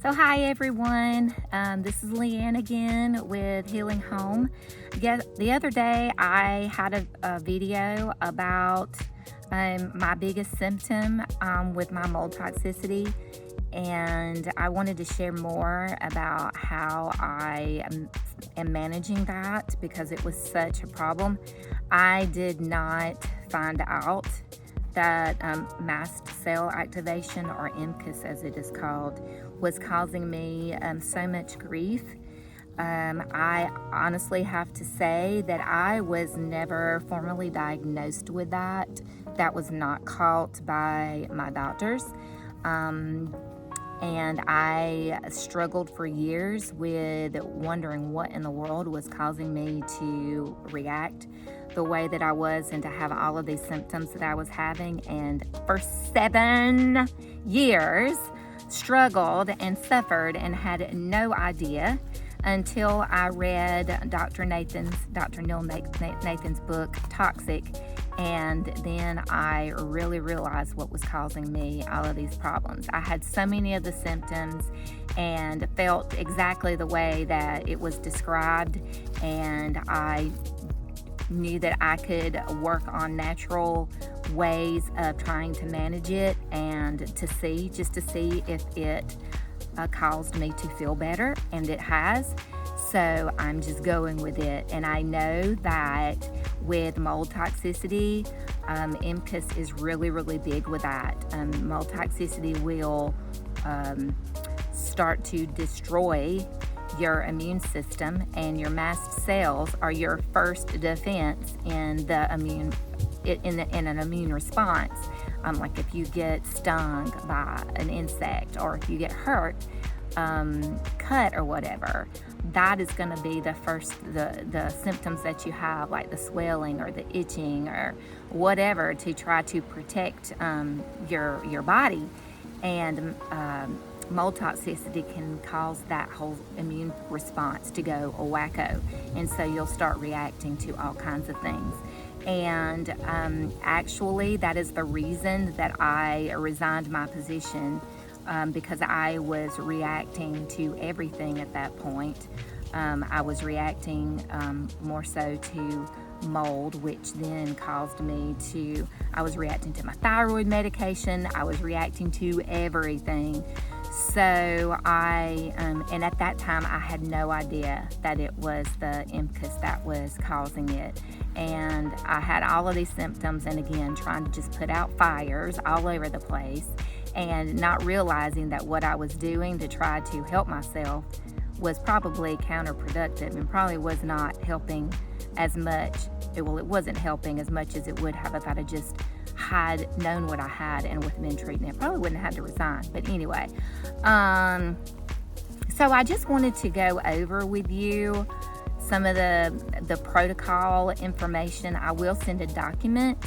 So hi everyone, this is Leanne again with Healing Home. The other day I had a video about my biggest symptom with my mold toxicity, and I wanted to share more about how I am managing that because it was such a problem. I did not find out that mast cell activation, or MCAS as it is called, was causing me so much grief. I honestly have to say that I was never formally diagnosed with that. That was not caught by my doctors. And I struggled for years with wondering what in the world was causing me to react the way that I was and to have all of these symptoms that I was having. And for 7 years, struggled and suffered and had no idea until I read Dr. Neil Nathan's book, Toxic. And then I really realized what was causing me all of these problems. I had so many of the symptoms and felt exactly the way that it was described, and I knew that I could work on natural ways of trying to manage it and to see if it caused me to feel better, and it has. So I'm just going with it. And I know that with mold toxicity, MCAS is really, really big with that. Mold toxicity will start to destroy your immune system, and your mast cells are your first defense in an immune response. Like if you get stung by an insect, or if you get hurt, cut or whatever, that is going to be the symptoms that you have, like the swelling or the itching or whatever, to try to protect your body. And mold toxicity can cause that whole immune response to go wacko, and so you'll start reacting to all kinds of things. And actually, that is the reason that I resigned my position, because I was reacting to everything at that point. I was reacting more so to mold, which then caused me to, I was reacting to my thyroid medication, I was reacting to everything. So and at that time I had no idea that it was the MCAS that was causing it. And I had all of these symptoms, and again, trying to just put out fires all over the place, and not realizing that what I was doing to try to help myself was probably counterproductive and probably was not helping as much. It wasn't helping as much as it would have if I'd have just had known what I had and would have been treating it. Probably wouldn't have had to resign. But anyway, so I just wanted to go over with you some of the protocol information. I will send a document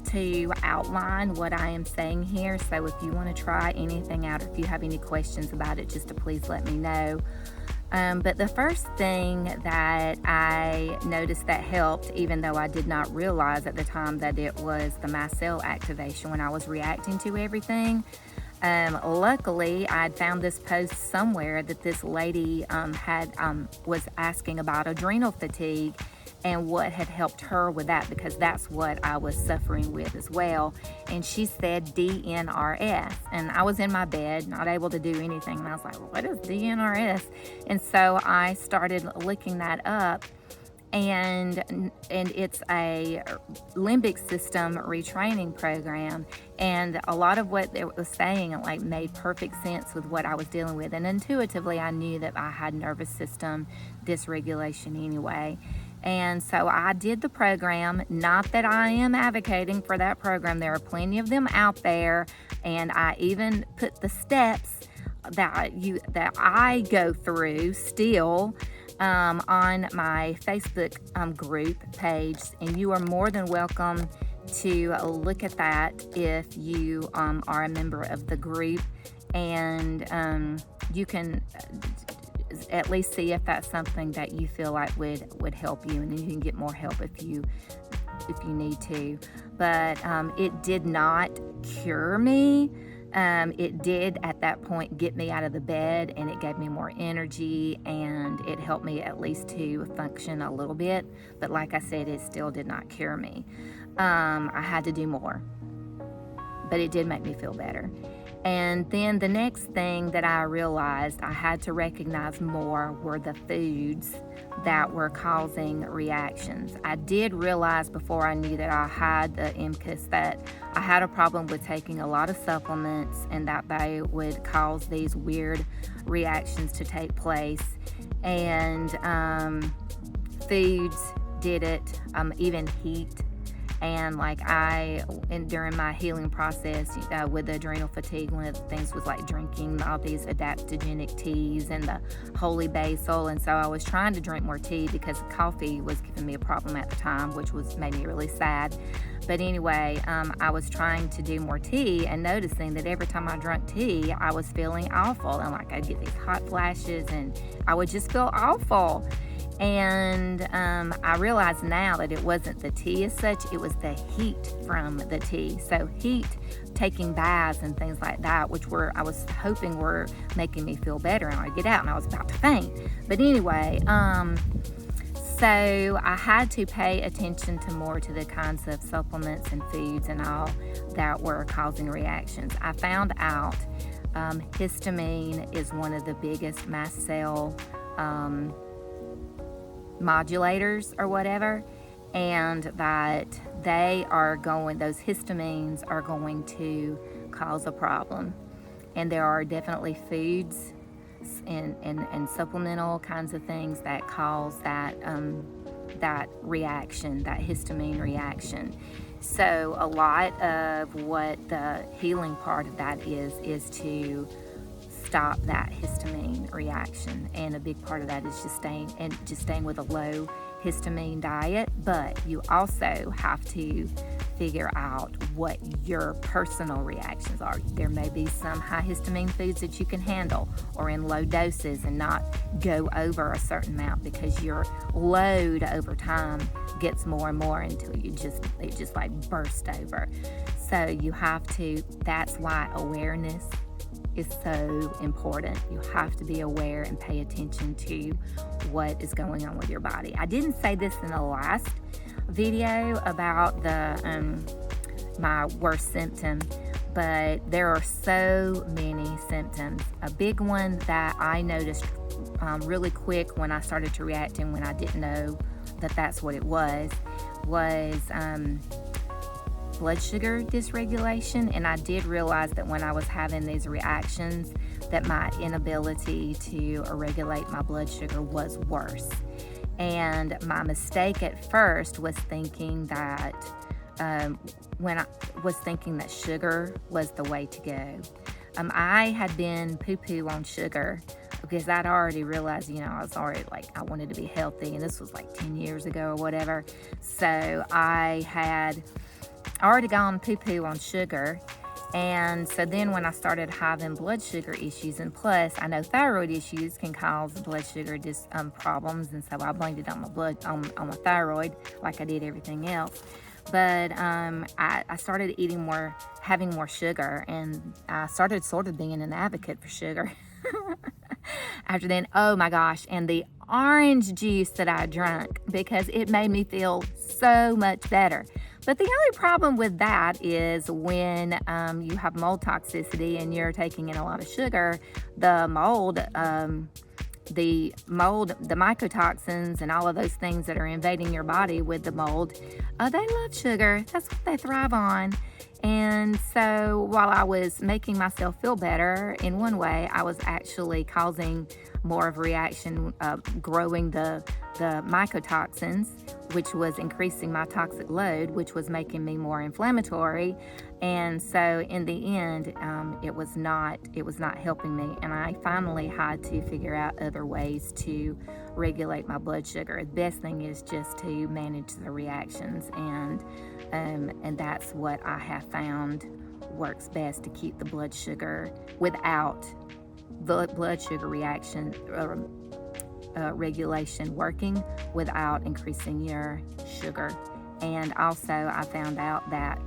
to outline what I am saying here. So if you want to try anything out, or if you have any questions about it, just to please let me know. But the first thing that I noticed that helped, even though I did not realize at the time that it was the mast cell activation when I was reacting to everything, luckily I had found this post somewhere that this lady was asking about adrenal fatigue and what had helped her with that, because that's what I was suffering with as well. And she said DNRS, and I was in my bed, not able to do anything, and I was like, well, what is DNRS? And so I started looking that up, and it's a limbic system retraining program, and a lot of what it was saying like made perfect sense with what I was dealing with. And intuitively I knew that I had nervous system dysregulation anyway. And so I did the program. Not that I am advocating for that program. There are plenty of them out there, and I even put the steps that I go through still on my Facebook group page, and you are more than welcome to look at that if you are a member of the group, and you can at least see if that's something that you feel like would help you, and then you can get more help if you need to. But it did not cure me. It did at that point get me out of the bed, and it gave me more energy, and it helped me at least to function a little bit. But like I said, it still did not cure me. I had to do more, but it did make me feel better. And then the next thing that I realized I had to recognize more were the foods that were causing reactions. I did realize before I knew that I had the MCAS that I had a problem with taking a lot of supplements, and that they would cause these weird reactions to take place. And foods did it, even heat. And during my healing process with the adrenal fatigue, one of the things was like drinking all these adaptogenic teas and the holy basil. And so I was trying to drink more tea because coffee was giving me a problem at the time, which made me really sad. But anyway, I was trying to do more tea and noticing that every time I drank tea, I was feeling awful. And I'd get these hot flashes and I would just feel awful. And I realize now that it wasn't the tea as such, it was the heat from the tea. So heat, taking baths and things like that, which I was hoping were making me feel better, and I'd get out and I was about to faint. But anyway, so I had to pay attention to the kinds of supplements and foods and all that were causing reactions. I found out histamine is one of the biggest mast cell modulators or whatever, and that those histamines are going to cause a problem. And there are definitely foods and supplemental kinds of things that cause that reaction, that histamine reaction. So a lot of what the healing part of that is to stop that histamine reaction, and a big part of that is just staying with a low histamine diet. But you also have to figure out what your personal reactions are. There may be some high histamine foods that you can handle, or in low doses, and not go over a certain amount, because your load over time gets more and more until it just like burst over. So you have to, that's why awareness is so important. You have to be aware and pay attention to what is going on with your body. I didn't say this in the last video about my worst symptom, but there are so many symptoms. A big one that I noticed really quick when I started to react, and when I didn't know that that's what it was blood sugar dysregulation. And I did realize that when I was having these reactions, that my inability to regulate my blood sugar was worse. And my mistake at first was thinking that that sugar was the way to go. I had been poo-poo on sugar because I'd already realized, I was already I wanted to be healthy, and this was 10 years ago or whatever. So I had already gone poo-poo on sugar. And so then when I started having blood sugar issues, and plus I know thyroid issues can cause blood sugar problems, and so I blamed it on my thyroid, like I did everything else. But I started having more sugar, and I started sort of being an advocate for sugar. After then, oh my gosh, and the orange juice that I drank, because it made me feel so much better. But the only problem with that is when you have mold toxicity and you're taking in a lot of sugar, the mold, the mycotoxins and all of those things that are invading your body with the mold, they love sugar. That's what they thrive on. And so while I was making myself feel better in one way, I was actually causing more of a reaction, growing the mycotoxins, which was increasing my toxic load, which was making me more inflammatory. And so in the end, it was not helping me. And I finally had to figure out other ways to regulate my blood sugar. The best thing is just to manage the reactions, and that's what I have found works best to keep the blood sugar without the blood sugar reaction regulation working without increasing your sugar. And also I found out that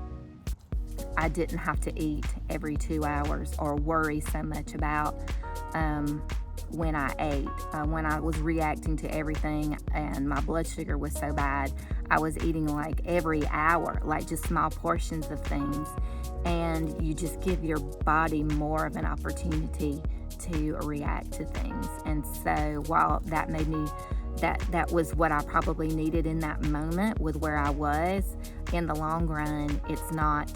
I didn't have to eat every 2 hours or worry so much about when I ate. When I was reacting to everything and my blood sugar was so bad, I was eating like every hour, like just small portions of things. And you just give your body more of an opportunity to react to things. And so while that made me, that was what I probably needed in that moment with where I was, in the long run, it's not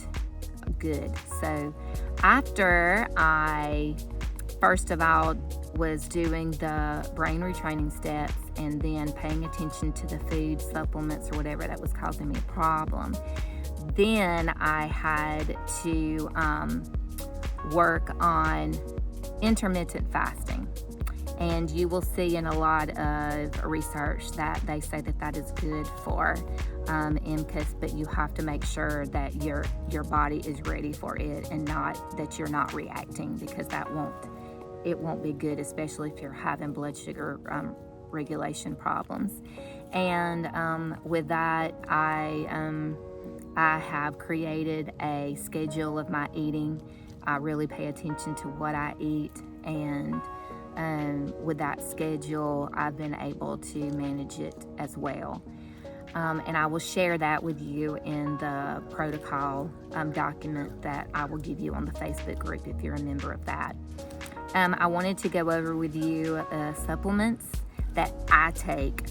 good. So after I, first of all, was doing the brain retraining steps and then paying attention to the food supplements or whatever that was causing me a problem, then I had to work on intermittent fasting. And you will see in a lot of research that they say that that is good for MCAS, but you have to make sure that your body is ready for it and not that you're not reacting, because it won't be good, especially if you're having blood sugar regulation problems. And with that, I have created a schedule of my eating. I really pay attention to what I eat, and with that schedule, I've been able to manage it as well. And I will share that with you in the protocol document that I will give you on the Facebook group if you're a member of that. I wanted to go over with you supplements that I take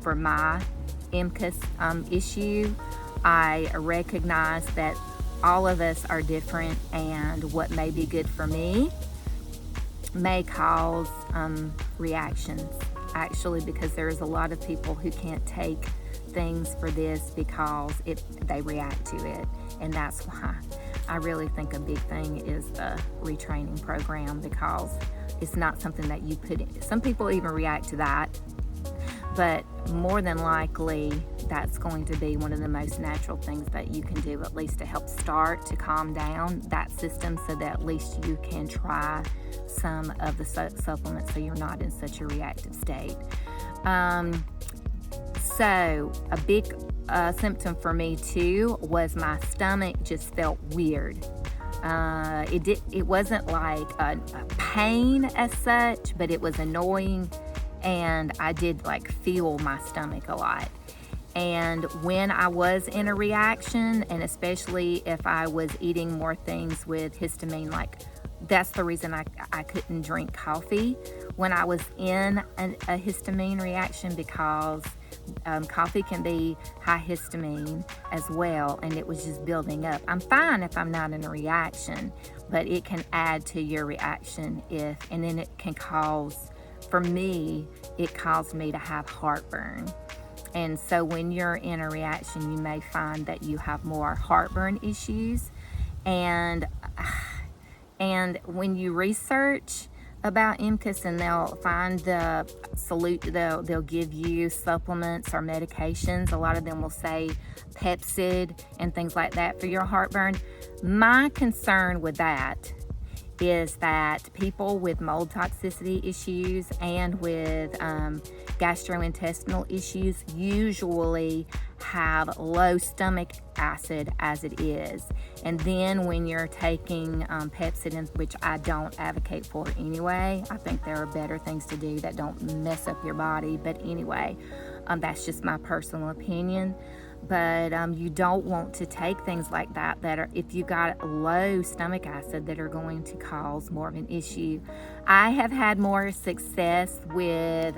for my MCAS issue. I recognize that all of us are different, and what may be good for me may cause reactions, actually, because there's a lot of people who can't take things for this because they react to it. And that's why I really think a big thing is the retraining program, because it's not something that you put in. Some people even react to that, but more than likely that's going to be one of the most natural things that you can do, at least to help start to calm down that system, so that at least you can try some of the supplements so you're not in such a reactive state. So a big symptom for me too was my stomach just felt weird. It wasn't like a pain as such, but it was annoying, and I did like feel my stomach a lot. And when I was in a reaction, and especially if I was eating more things with histamine, like that's the reason I couldn't drink coffee when I was in a histamine reaction, because coffee can be high histamine as well, and it was just building up. I'm fine if I'm not in a reaction, but it can add to your reaction and then it can cause, for me, it caused me to have heartburn. And so when you're in a reaction, you may find that you have more heartburn issues. And when you research about MCAS, and they'll find they'll give you supplements or medications. A lot of them will say Pepsid and things like that for your heartburn. My concern with that is that people with mold toxicity issues and with gastrointestinal issues usually have low stomach acid as it is. And then when you're taking Pepsid, which I don't advocate for anyway, I think there are better things to do that don't mess up your body. But anyway, that's just my personal opinion. But you don't want to take things like that are, if you got low stomach acid, that are going to cause more of an issue. I have had more success with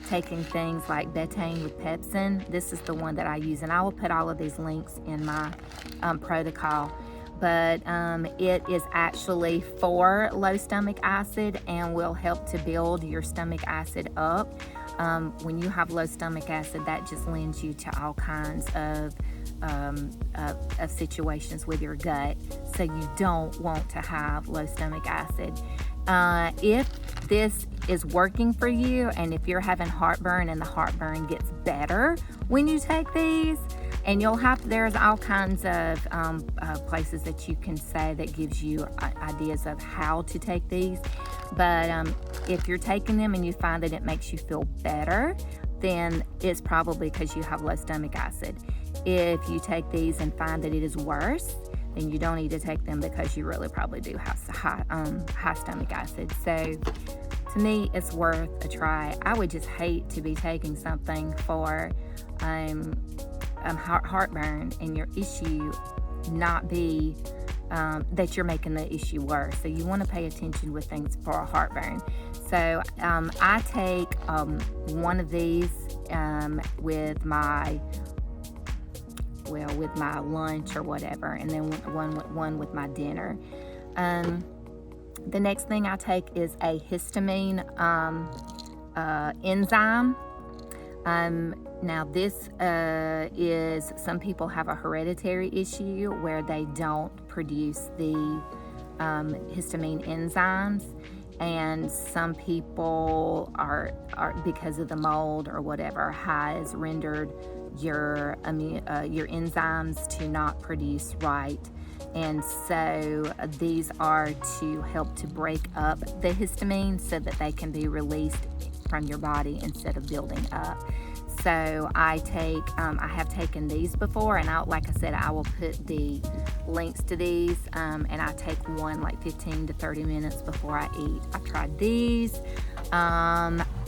taking things like betaine with pepsin. This is the one that I use, and I will put all of these links in my protocol. But it is actually for low stomach acid and will help to build your stomach acid up. When you have low stomach acid, that just lends you to all kinds of situations with your gut. So you don't want to have low stomach acid. If this is working for you, and if you're having heartburn and the heartburn gets better when you take these, and there's all kinds of places that you can say that gives you ideas of how to take these. But if you're taking them and you find that it makes you feel better, then it's probably because you have low stomach acid. If you take these and find that it is worse, then you don't need to take them because you really probably do have high stomach acid. So to me, it's worth a try. I would just hate to be taking something for heartburn and your issue not be that you're making the issue worse. So you want to pay attention with things for a heartburn. So I take one of these with my lunch or whatever, and then one with my dinner. The next thing I take is a histamine enzyme. Now this is, some people have a hereditary issue where they don't produce the histamine enzymes, and some people are because of the mold or whatever has rendered your enzymes to not produce right. And so these are to help to break up the histamine so that they can be released from your body instead of building up. So I have taken these before, and like I said, I will put the links to these, and I take one like 15 to 30 minutes before I eat. I've tried these.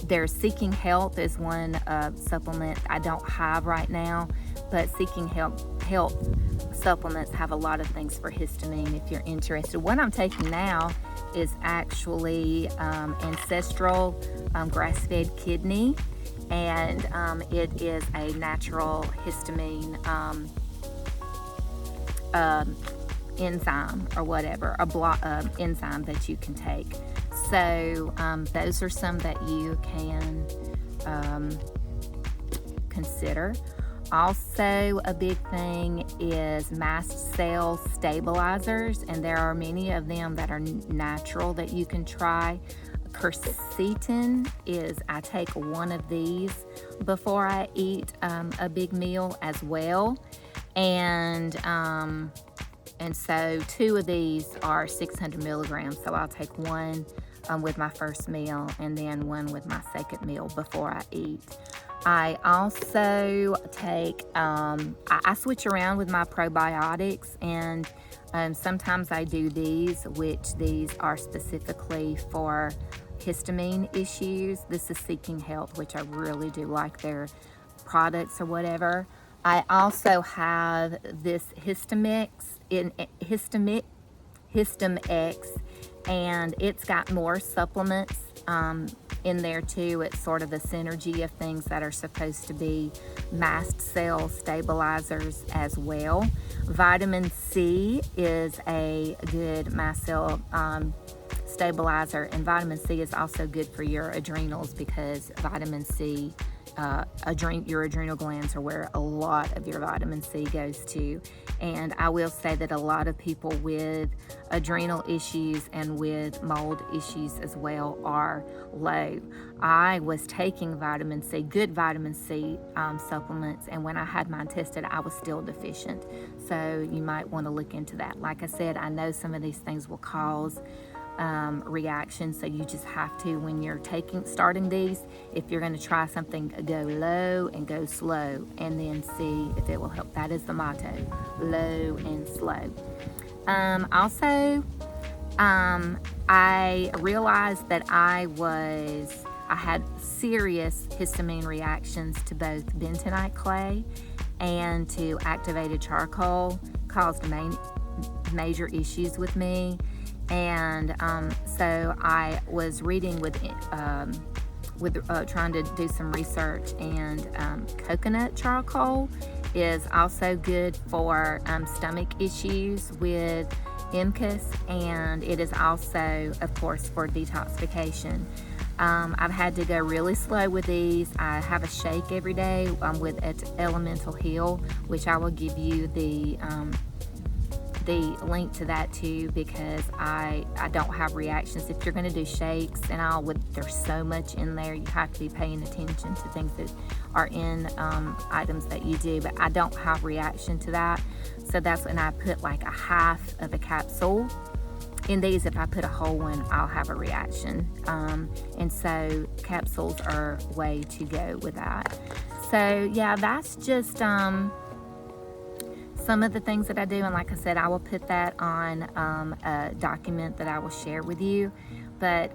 There's Seeking Health is one supplement I don't have right now, but Seeking Health supplements have a lot of things for histamine if you're interested. What I'm taking now is actually ancestral grass-fed kidney, and it is a natural histamine enzyme or whatever, enzyme that you can take. So those are some that you can consider. Also, a big thing is mast cell stabilizers, and there are many of them that are natural that you can try. Quercetin is, I take one of these before I eat a big meal as well, and so 2 of these are 600 milligrams, so I'll take one with my first meal and then one with my second meal before I eat. I also take, I switch around with my probiotics, and sometimes I do these, which these are specifically for histamine issues. This is Seeking Health, which I really do like their products or whatever. I also have this Histamix, and it's got more supplements in there too. It's sort of a synergy of things that are supposed to be mast cell stabilizers as well. Vitamin C is a good mast cell stabilizer, and vitamin C is also good for your adrenals, because vitamin C, your adrenal glands are where a lot of your vitamin C goes to. And I will say that a lot of people with adrenal issues and with mold issues as well are low. I was taking vitamin C, good vitamin C supplements, and when I had mine tested, I was still deficient. So you might want to look into that. Like I said, I know some of these things will cause reaction, so you just have to, when you're starting these, if you're going to try something, go low and go slow, and then see if it will help. That is the motto: low and slow. Also, I realized that I had serious histamine reactions to both bentonite clay and to activated charcoal, caused major issues with me. And so I was reading with trying to do some research, and coconut charcoal is also good for stomach issues with MCAS, and it is also, of course, for detoxification. I've had to go really slow with these. I have a shake every day with Elemental Heal, which I will give you the link to that too, because I don't have reactions. If you're going to do shakes and all, there's so much in there, you have to be paying attention to things that are in items that you do, but I don't have reaction to that. So that's when I put like a half of a capsule in these. If I put a whole one, I'll have a reaction, and so capsules are way to go with that. So yeah, that's just some some of the things that I do, and like I said, I will put that on a document that I will share with you. But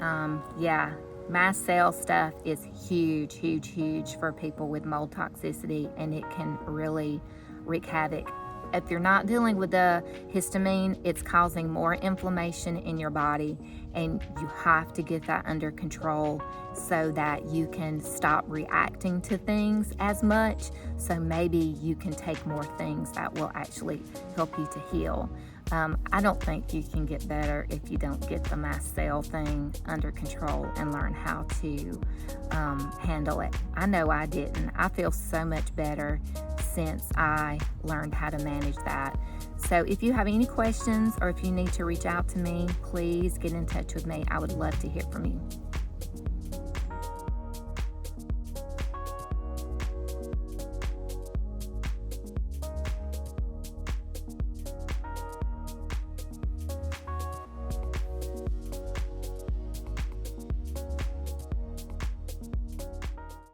yeah, mast cell stuff is huge, huge, huge for people with mold toxicity, and it can really wreak havoc. If you're not dealing with the histamine, it's causing more inflammation in your body, and you have to get that under control so that you can stop reacting to things as much. So maybe you can take more things that will actually help you to heal. I don't think you can get better if you don't get the mast cell thing under control and learn how to handle it. I know I didn't. I feel so much better since I learned how to manage that. So if you have any questions or if you need to reach out to me, please get in touch with me. I would love to hear from you.